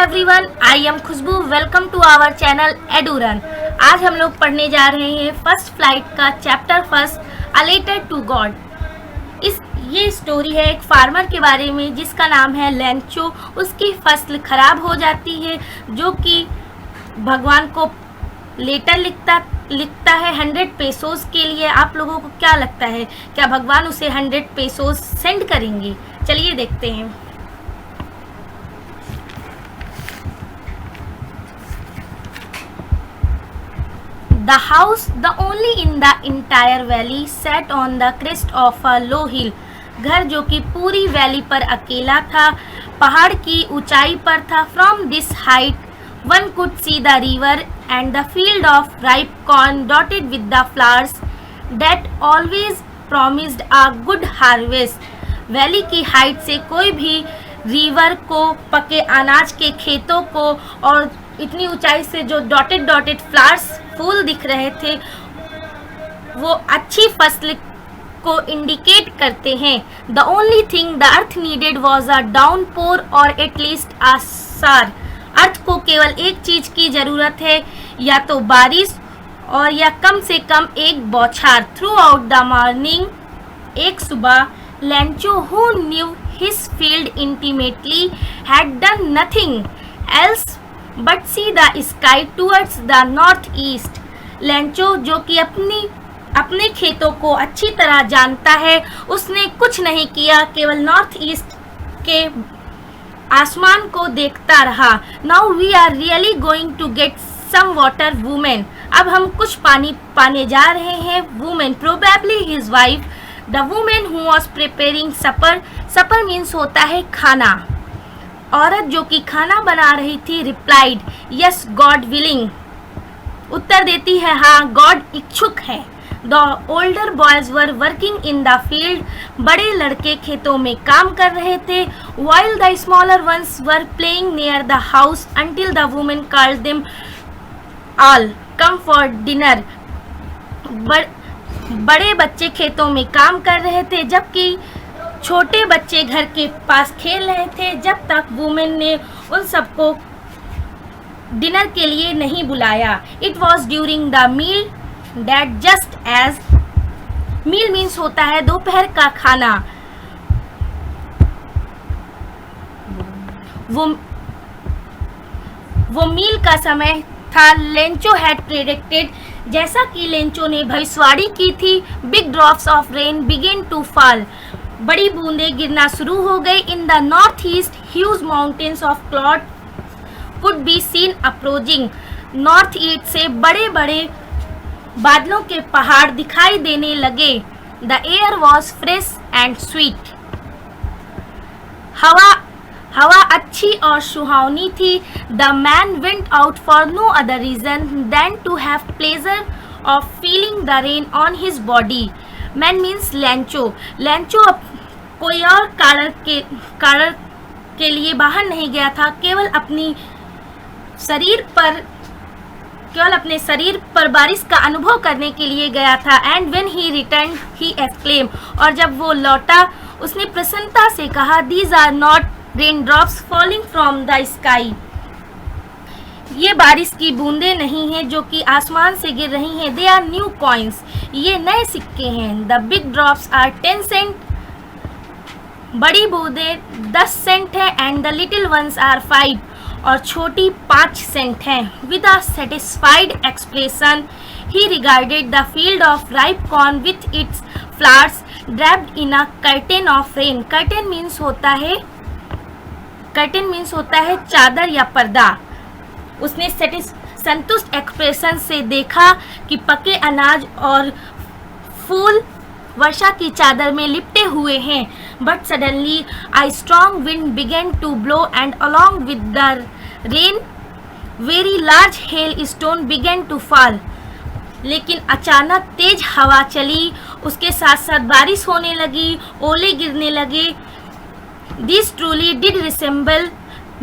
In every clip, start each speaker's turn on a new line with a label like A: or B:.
A: Everyone, I am Khushbu. Welcome to our channel एडूरन। आज हम लोग पढ़ने जा रहे हैं फर्स्ट फ्लाइट का chapter first, a letter to God. ये स्टोरी है एक फार्मर के बारे में जिसका नाम है लेंचो। उसकी फसल खराब हो जाती है, जो कि भगवान को लेटर लिखता है 100 पेसोस के लिए। आप लोगों को क्या लगता है, क्या भगवान उसे 100 पेसोस सेंड करेंगे? चलिए देखते हैं। The house, the only in the entire valley, sat on the crest of a low hill. घर जो कि पूरी वैली पर अकेला था, पहाड़ की ऊंचाई पर था। From this height, one could see the river and the field of ripe corn dotted with the flowers that always promised a good harvest. Valley की हाइट से कोई भी रिवर को, पके अनाज के खेतों को और इतनी ऊंचाई से जो डॉटेड फ्लावर्स फूल दिख रहे थे, वो अच्छी फसल को इंडिकेट करते हैं। The only thing the earth needed was a downpour और एटलीस्ट अ शार। अर्थ को केवल एक चीज की जरूरत है, या तो बारिश और या कम से कम एक बौछार। थ्रू आउट द मॉर्निंग, एक सुबह, Lencho who knew his field intimately had done nothing else but see the sky towards the north east. Lencho जो कि अपने खेतों को अच्छी तरह जानता है, उसने कुछ नहीं किया, केवल नॉर्थ ईस्ट के आसमान को देखता रहा। Now we are really going to get some water women. अब हम कुछ पानी पाने जा रहे हैं। Women, probably his wife. The women who was preparing supper. Supper means होता है खाना। औरत जो कि खाना बना रही थी, रिप्लाइड यस गॉड विलिंग। उत्तर देती है, हाँ गॉड इच्छुक है। The older boys were working in the field. बड़े लड़के खेतों में काम कर रहे थे। While the smaller ones were playing near the house until the women called them all come for dinner. बड़े बच्चे खेतों में काम कर रहे थे, जबकि छोटे बच्चे घर के पास खेल रहे थे, जब तक वुमेन ने उन सबको डिनर के लिए नहीं बुलाया। It was during the meal that just as. Meal means होता है दोपहर का खाना। वो मील का समय था। लेंचो हैड प्रेडिक्टेड, जैसा कि लेंचो ने भविष्यवाणी की थी, big drops of rain began to fall. बड़ी बूंदें गिरना शुरू हो गई। In the north east, huge mountains of cloud could be seen approaching. North east से बड़े बड़े बादलों के पहाड़ दिखाई देने लगे। The air was fresh and sweet. हवा अच्छी और सुहावनी थी। The man went out for no other reason than to have pleasure of feeling the rain on his body. Man means Lencho. Lencho कोई और कारण के लिए बाहर नहीं गया था, केवल अपने शरीर पर बारिश का अनुभव करने के लिए गया था। And when he return he exclaim, और जब वो लौटा उसने प्रसन्नता से कहा, these are not rain drops falling from the sky. ये बारिश की बूंदें नहीं हैं जो कि आसमान से गिर रही हैं। दे आर न्यू कॉइन्स, ये नए सिक्के हैं। The big drops are 10 cent, बड़ी बूंदें 10 सेंट है। And the little ones are 5, और छोटी 5 सेंट हैं। With a satisfied expression he regarded the field of ripe corn with its flowers draped in a curtain of rain. Curtain means होता है चादर या पर्दा। उसने संतुष्ट एक्सप्रेशन से देखा कि पके अनाज और फूल वर्षा की चादर में लिपटे हुए हैं। But suddenly a strong wind began to blow and along with the rain very large hail stone began to fall. लेकिन अचानक तेज हवा चली, उसके साथ साथ बारिश होने लगी, ओले गिरने लगे। This truly did resemble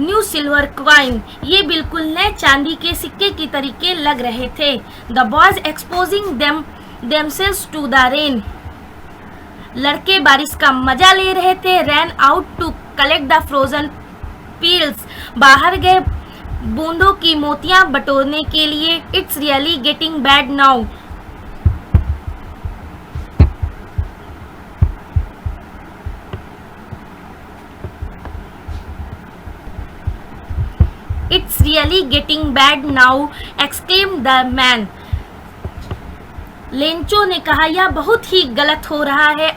A: new silver coin. ये बिल्कुल नए चांदी के सिक्के की तरीके लग रहे थे। The boys exposing themselves to the rain. लड़के बारिश का मजा ले रहे थे। Ran out to collect the frozen fields, बाहर गए बूंदों की मोतियां बटोरने के लिए. It's really getting bad now. It's really getting bad now, exclaimed the man. Lencho ने कहा, यह बहुत ही गलत हो रहा है.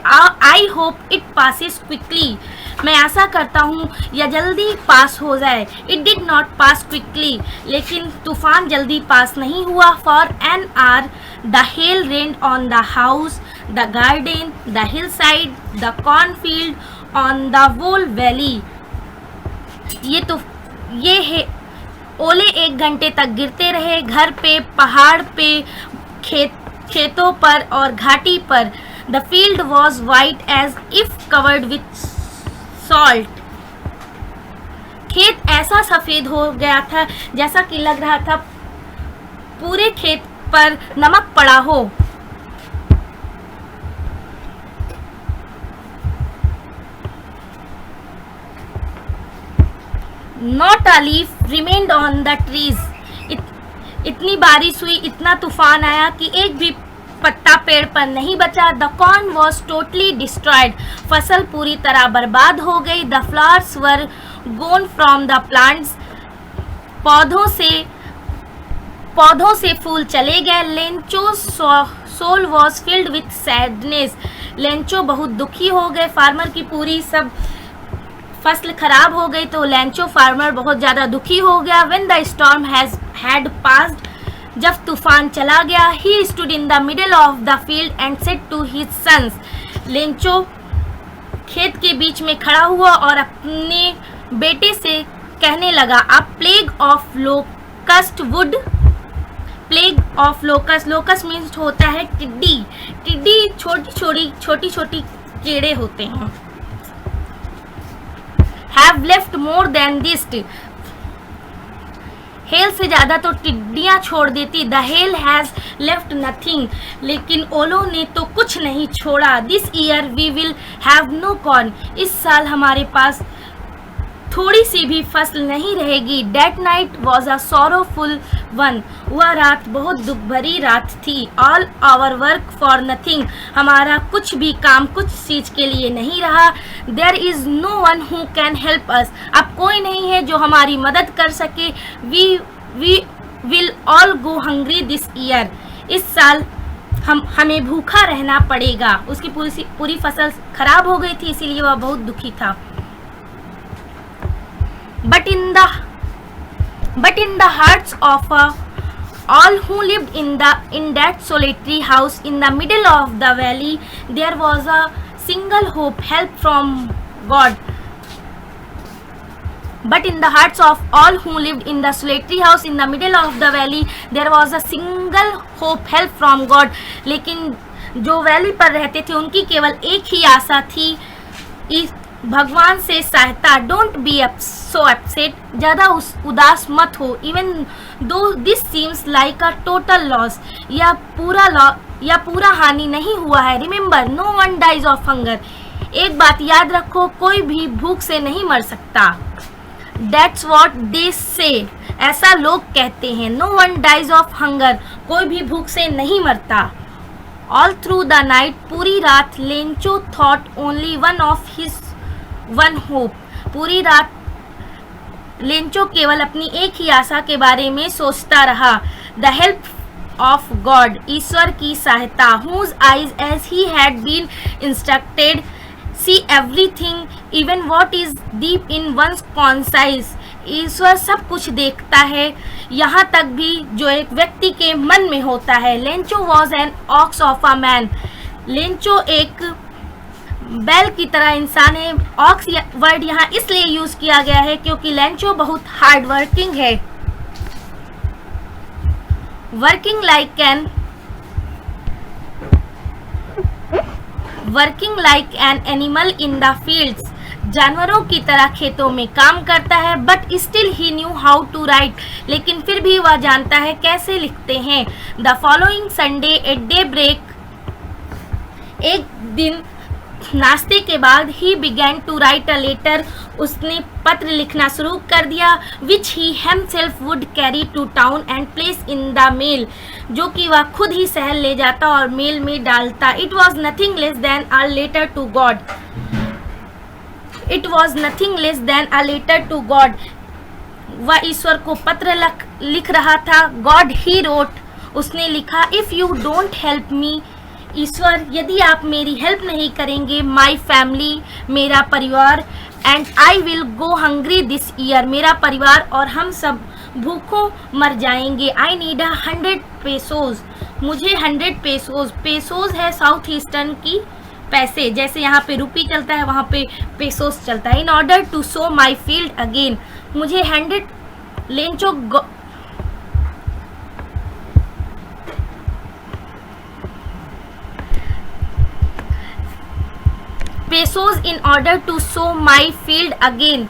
A: I hope it passes quickly. मैं आशा करता हूँ यह जल्दी पास हो जाए. It did not pass quickly. लेकिन तूफान जल्दी पास नहीं हुआ. For an hour the hail rained on the house, the garden, the hillside, the cornfield, on the whole valley. ये है ओले 1 घंटे तक गिरते रहे, घर पे, पहाड़ पे, खेतों पर और घाटी पर. The field was white as if covered with salt. खेत ऐसा सफेद हो गया था जैसा कि लग रहा था पूरे खेत पर नमक पड़ा हो. Not a leaf remained on the trees. इतनी बारिश हुई, इतना तूफान आया कि एक भी पत्ता पेड़ पर नहीं बचा. The corn was totally destroyed. फसल पूरी तरह बर्बाद हो गई. The flowers were gone from the plants. पौधों से फूल चले गए. Lencho's soul was filled with sadness. Lencho बहुत दुखी हो गए. फार्मर की पूरी सब फसल खराब हो गई तो लेंचो फार्मर बहुत ज़्यादा दुखी हो गया. When the storm had passed, जब तूफान चला गया, he stood in the middle of the field and said to his sons. Lencho खेत के बीच में खड़ा हुआ और अपने बेटे से कहने लगा, A plague of locust would. Plague of locus. Locus means होता है टिड्डी. टिड्डी छोटी छोटी कीड़े होते हैं. Have left more than this. Hello से ज़्यादा तो टिड्डियाँ छोड़ देती. The hail has left nothing. लेकिन ओलों ने तो कुछ नहीं छोड़ा. This year we will have no corn. इस साल हमारे पास थोड़ी सी भी फसल नहीं रहेगी. That night was a sorrowful one. वह रात बहुत दुख भरी रात थी. All our work for nothing. हमारा कुछ भी काम कुछ चीज के लिए नहीं रहा. There is no one who can help us. अब कोई नहीं है जो हमारी मदद कर सके. We will all go hungry this year. इस साल हमें भूखा रहना पड़ेगा. उसकी पूरी फसल खराब हो गई थी, इसीलिए वह बहुत दुखी था. But in the hearts of all who lived in that solitary house in the middle of the valley, there was a single hope, help from God. But in the hearts of all who lived in the solitary house in the middle of the valley, there was a single hope, help from God. लेकिन जो valley पर रहते थे उनकी केवल एक ही आशा थी, भगवान से सहायता. Don't be so upset. ज़्यादा उदास मत हो. Even though this seems like a total loss. या पूरा हानि नहीं हुआ है. Remember, no one dies of hunger. एक बात याद रखो, कोई भी भूख से नहीं मर सकता. That's what they say. ऐसा लोग कहते हैं. No one dies of hunger. कोई भी भूख से नहीं मरता. All through the night, पूरी रात Lencho thought only one hope. पूरी रात लेंचो केवल अपनी एक ही आशा के बारे में सोचता रहा. The help of God. ईश्वर की सहायता. Whose eyes as he had been instructed see everything, even what is deep in one's conscience. ईश्वर सब कुछ देखता है, यहाँ तक भी जो एक व्यक्ति के मन में होता है. Lencho was an ox of a man. Lencho एक बैल की तरह इंसान है. ऑक्स वर्ड यहाँ इसलिए यूज किया गया है क्योंकि लेंचो बहुत हार्ड वर्किंग है. Working like an animal in the fields. जानवरों की तरह खेतों में काम करता है. But still he knew how to write. लेकिन फिर भी वह जानता है कैसे लिखते हैं. The following Sunday at daybreak. एक दिन नाश्ते के बाद he began to write a letter, उसने पत्र लिखना शुरू कर दिया, which he himself would carry to town and place in the mail, जो कि वह खुद ही शहर ले जाता और मेल में डालता। It was nothing less than a letter to God, it was nothing less than a letter to God, वह ईश्वर को पत्र लिख रहा था। गॉड ही रोट, उसने लिखा, if you don't help me, ईश्वर यदि आप मेरी हेल्प नहीं करेंगे, माई फैमिली, मेरा परिवार, and I will go hungry this year, मेरा परिवार और हम सब भूखों मर जाएंगे। आई नीड 100 पेसोज, मुझे 100 पेसोज, पेसोज है साउथ ईस्टर्न की पैसे, जैसे यहाँ पे रुपी चलता है वहाँ पे पेसोस चलता है। In order to sow my field again, मुझे 100 Lencho pesos in order to sow my field again.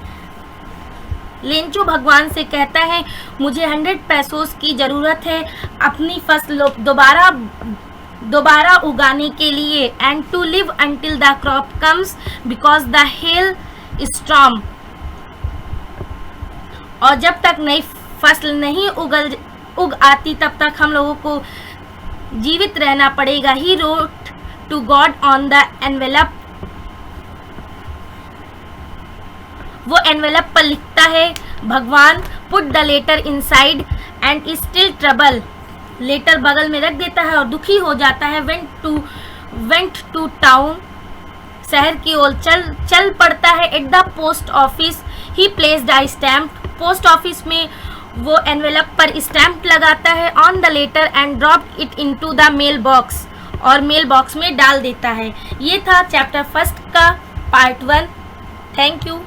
A: Lencho भगवान से कहता है मुझे 100 पेसोस की ज़रूरत है अपनी फसल दोबारा उगाने के लिए, and to live until the crop comes because the hail storm, और जब तक नई फसल नहीं उग आती तब तक हम लोगों को जीवित रहना पड़ेगा। He wrote to God on the envelope, वो एनवेलप पर लिखता है, भगवान put the letter inside and still trouble, letter बगल में रख देता है और दुखी हो जाता है। वेंट टू टाउन, शहर की ओर चल पड़ता है। At the post office he placed a stamp, post office में वो एनवेलप पर स्टैम्प लगाता है। On the letter and drop it into the mail box, और मेल बॉक्स में डाल देता है। ये था चैप्टर 1 का पार्ट 1। Thank you.